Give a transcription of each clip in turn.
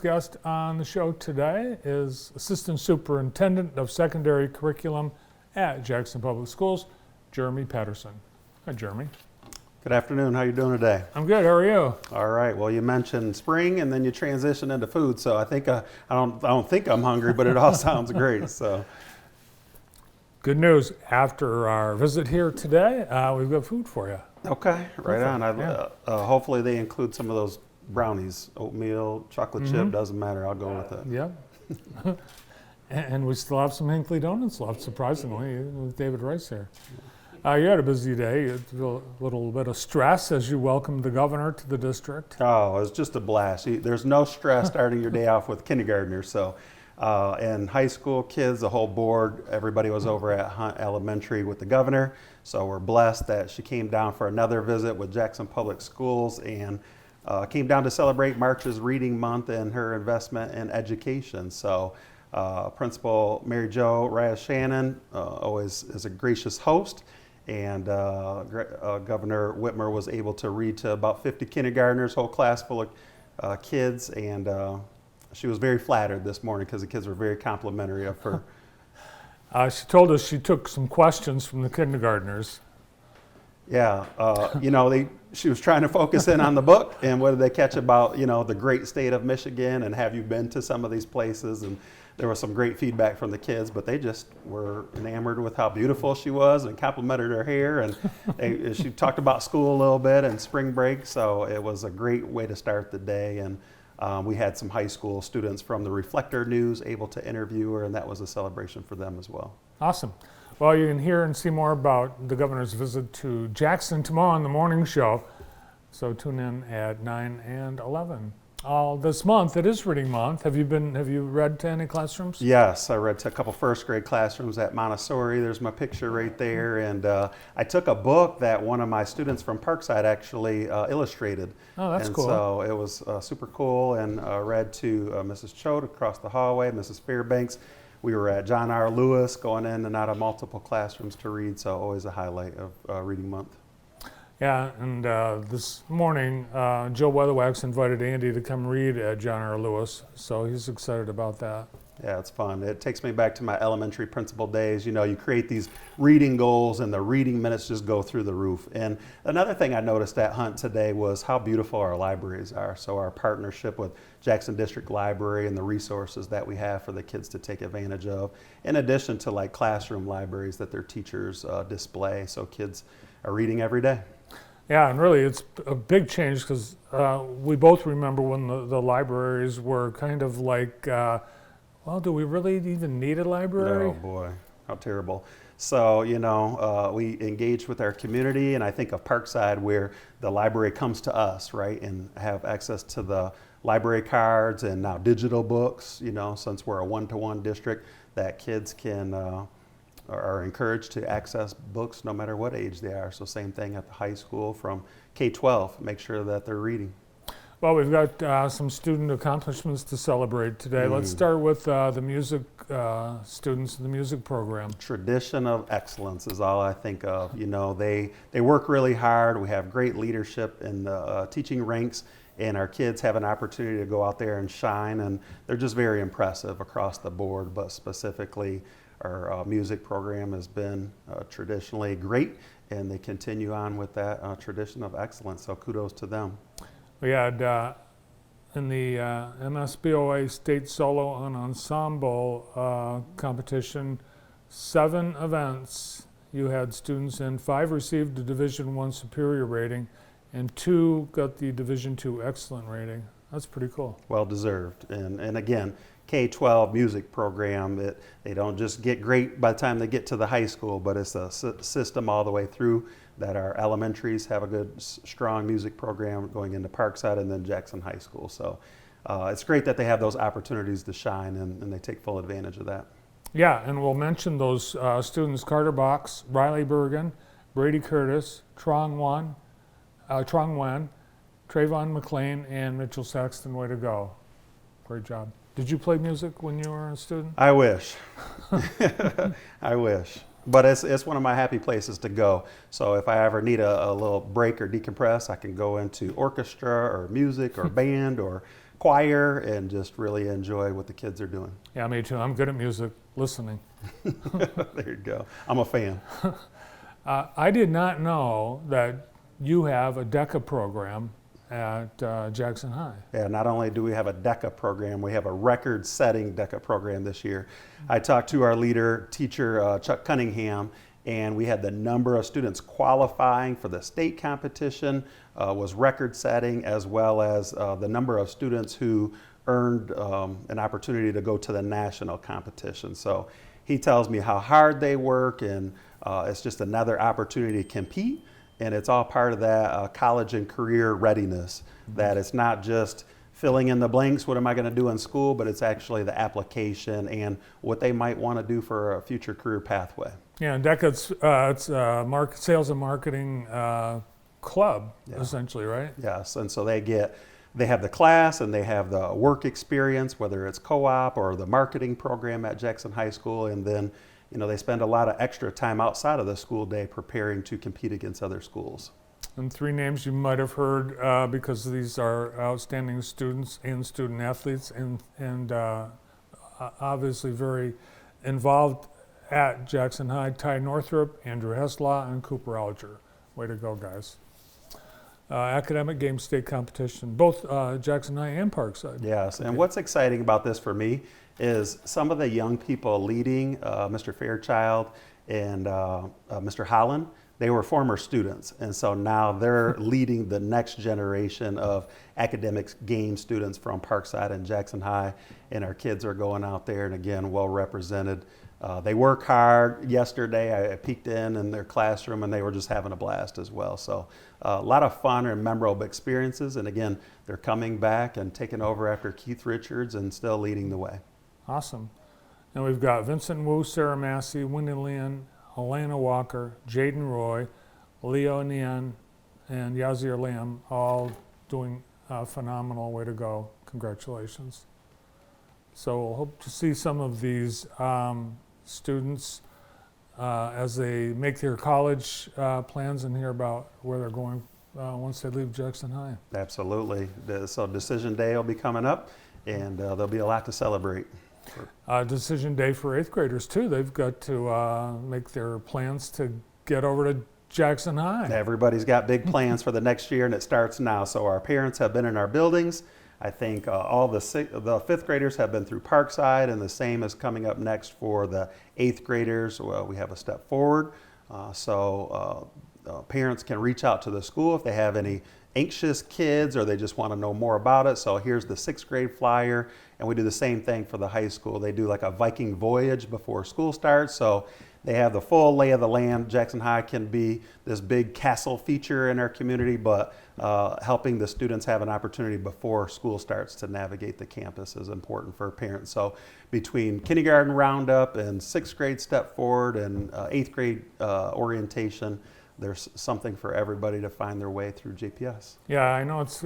Guest on the show today is Assistant Superintendent of Secondary Curriculum at Jackson Public Schools, Jeremy Patterson. Hi, Jeremy. Good afternoon. How you doing today? I'm good. How are you? All right. Well, you mentioned spring, and then you transition into food. So I think I don't think I'm hungry, but it all sounds great. So good news. After our visit here today, we've got food for you. okay, right on. Hopefully they include some of those brownies, oatmeal, chocolate chip. Doesn't matter. I'll go with it. Yeah. And we still have some Hinkley Donuts left, surprisingly, with David Rice here. You had a busy day, a little bit of stress as you welcomed the governor to the district. Oh, it was just a blast. There's no stress starting your day off with kindergartners. So, and high school kids, the whole board, everybody was over at Hunt Elementary with the governor. So we're blessed that she came down for another visit with Jackson Public Schools and came down to celebrate March's Reading Month and her investment in education. So Principal Mary Jo Reyes-Shannon always is a gracious host. And Governor Whitmer was able to read to about 50 kindergartners, whole class full of kids, and she was very flattered this morning because the kids were very complimentary of her. She told us she took some questions from the kindergartners. Yeah, she was trying to focus in on the book, and what did they catch about, the great state of Michigan, and have you been to some of these places? And there was some great feedback from the kids, but they just were enamored with how beautiful she was and complimented her hair. And she talked about school a little bit and spring break, so it was a great way to start the day. And we had some high school students from the Reflector News able to interview her, and that was a celebration for them as well. Awesome. Well, you can hear and see more about the governor's visit to Jackson tomorrow on the morning show. So tune in at 9 and 11. This month, it is reading month. Have you read to any classrooms? Yes, I read to a couple first grade classrooms at Montessori. There's my picture right there. And I took a book that one of my students from Parkside actually illustrated. Oh, that's cool. So it was super cool, and read to Mrs. Choate across the hallway, Mrs. Fairbanks. We were at John R. Lewis, going in and out of multiple classrooms to read, so always a highlight of Reading Month. Yeah, and this morning, Joe Weatherwax invited Andy to come read at John R. Lewis, so he's excited about that. Yeah, it's fun. It takes me back to my elementary principal days. You create these reading goals, and the reading minutes just go through the roof. And another thing I noticed at Hunt today was how beautiful our libraries are. So our partnership with Jackson District Library and the resources that we have for the kids to take advantage of, in addition to like classroom libraries that their teachers display. So kids are reading every day. Yeah, and really it's a big change because we both remember when the libraries were kind of like, do we really even need a library? Oh boy, how terrible. So, we engage with our community, and I think of Parkside where the library comes to us, right, and have access to the library cards and now digital books, since we're a one-to-one district, that kids are encouraged to access books no matter what age they are. So same thing at the high school from K-12, make sure that they're reading. Well, we've got some student accomplishments to celebrate today. Let's start with the music students in the music program. Tradition of excellence is all I think of. They work really hard. We have great leadership in the teaching ranks, and our kids have an opportunity to go out there and shine, and they're just very impressive across the board, but specifically our music program has been traditionally great, and they continue on with that tradition of excellence, so kudos to them. We had in the MSBOA State Solo and Ensemble competition, 7 events. You had students in, 5 received the Division I Superior rating, and 2 got the Division II Excellent rating. That's pretty cool. Well deserved. And again, K-12 music program, they don't just get great by the time they get to the high school, but it's a system all the way through that our elementaries have a good, strong music program going into Parkside and then Jackson High School. So it's great that they have those opportunities to shine, and they take full advantage of that. Yeah, and we'll mention those students: Carter Box, Riley Bergen, Brady Curtis, Trong Wan, Trayvon McLean, and Mitchell Saxton. Way to go. Great job. Did you play music when you were a student? I wish. I wish. But it's one of my happy places to go. So if I ever need a little break or decompress, I can go into orchestra or music or band or choir and just really enjoy what the kids are doing. Yeah, me too. I'm good at music, listening. There you go. I'm a fan. I did not know that you have a DECA program at Jackson High. Yeah, not only do we have a DECA program, we have a record-setting DECA program this year. I talked to our leader, teacher Chuck Cunningham, and we had the number of students qualifying for the state competition was record-setting, as well as the number of students who earned an opportunity to go to the national competition. So he tells me how hard they work, and it's just another opportunity to compete. And it's all part of that college and career readiness, that it's not just filling in the blanks, what am I going to do in school, but it's actually the application and what they might want to do for a future career pathway. Yeah, and DECA, it's a sales and marketing club, essentially, right? Yes, and so they have the class and they have the work experience, whether it's co-op or the marketing program at Jackson High School, and then they spend a lot of extra time outside of the school day preparing to compete against other schools. And 3 names you might have heard because these are outstanding students and student athletes, and obviously very involved at Jackson High: Ty Northrup, Andrew Heslaw, and Cooper Alger. Way to go, guys. Academic game state competition, both Jackson High and Parkside. Yes, and what's exciting about this for me is some of the young people leading, Mr. Fairchild and Mr. Holland, they were former students, and so now they're leading the next generation of academic game students from Parkside and Jackson High, and our kids are going out there and again well represented. They work hard. Yesterday I peeked in their classroom and they were just having a blast as well. So a lot of fun and memorable experiences, and again they're coming back and taking over after Keith Richards and still leading the way. Awesome. And we've got Vincent Wu, Sarah Massey, Winnie Lynn, Elena Walker, Jaden Roy, Leo Nian, and Yazir Lam, all doing a phenomenal. Way to go. Congratulations. So we'll hope to see some of these students as they make their college plans and hear about where they're going once they leave Jackson High. Absolutely. So Decision Day will be coming up, and there'll be a lot to celebrate. Decision Day for 8th graders too. They've got to make their plans to get over to Jackson High. Everybody's got big plans for the next year, and it starts now. So our parents have been in our buildings. I think all the 5th graders have been through Parkside, and the same is coming up next for the 8th graders. Well, we have a step forward. Parents can reach out to the school if they have any anxious kids or they just want to know more about it. So here's the 6th grade flyer, and we do the same thing for the high school. They do like a Viking voyage before school starts. So they have the full lay of the land. Jackson High can be this big castle feature in our community, but helping the students have an opportunity before school starts to navigate the campus is important for parents. So between kindergarten roundup and 6th grade step forward and 8th grade orientation, there's something for everybody to find their way through JPS. Yeah, I know it's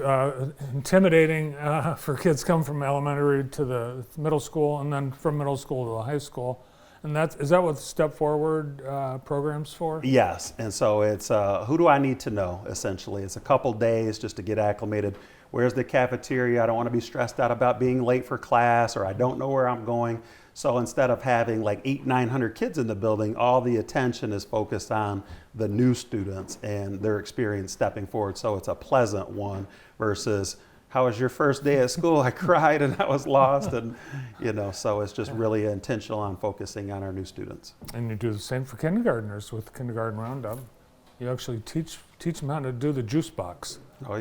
intimidating for kids coming from elementary to the middle school and then from middle school to the high school. And is that what the Step Forward program's for? Yes, and so it's who do I need to know, essentially. It's a couple days just to get acclimated. Where's the cafeteria? I don't want to be stressed out about being late for class, or I don't know where I'm going. So instead of having like 800-900 kids in the building, all the attention is focused on the new students and their experience stepping forward. So it's a pleasant one versus, how was your first day at school? I cried and I was lost, and so it's just really intentional on focusing on our new students. And you do the same for kindergartners with Kindergarten Roundup. You actually teach them how to do the juice box. Oh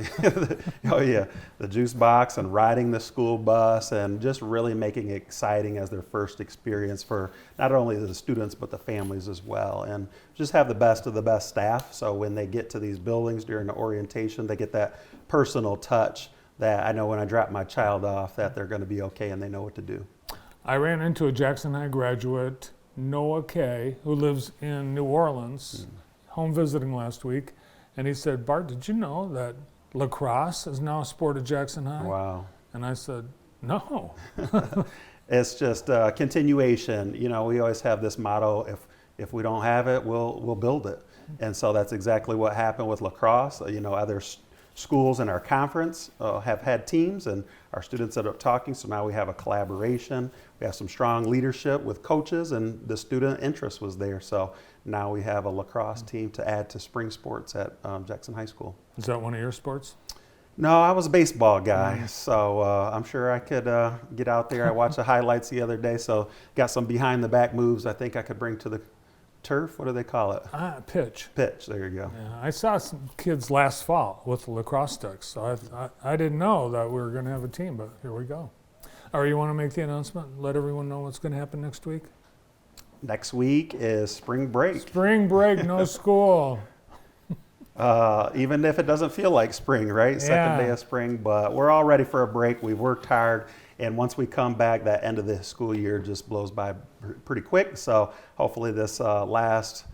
yeah, the juice box and riding the school bus and just really making it exciting as their first experience for not only the students but the families as well. And just have the best of the best staff, so when they get to these buildings during the orientation, they get that personal touch that I know when I drop my child off that they're going to be okay and they know what to do. I ran into a Jackson High graduate, Noah Kay, who lives in New Orleans, home visiting last week, and he said, "Bart, did you know that lacrosse is now a sport at Jackson High?" Wow. And I said, "No." It's just continuation. We always have this motto, if we don't have it, we'll build it. And so that's exactly what happened with lacrosse. Other schools in our conference have had teams, and our students ended up talking, so now we have a collaboration. We have some strong leadership with coaches, and the student interest was there. So now we have a lacrosse team to add to spring sports at Jackson High School. Is that one of your sports? No, I was a baseball guy, so I'm sure I could get out there. I watched the highlights the other day, so got some behind the back moves I think I could bring to the turf. What do they call it? Pitch. Pitch, there you go. Yeah, I saw some kids last fall with lacrosse sticks, so I didn't know that we were going to have a team, but here we go. Or you want to make the announcement, let everyone know what's going to happen next week? Next week is spring break. Spring break, no school. Even if it doesn't feel like spring, right? Second day of spring, but we're all ready for a break. We've worked hard, and once we come back, that end of the school year just blows by pretty quick. So hopefully this last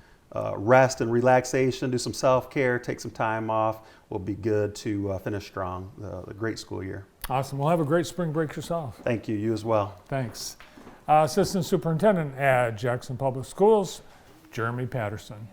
rest and relaxation, do some self-care, take some time off, will be good to finish strong the great school year. Awesome. Well, have a great spring break yourself. Thank you. You as well. Thanks. Assistant Superintendent at Jackson Public Schools, Jeremy Patterson.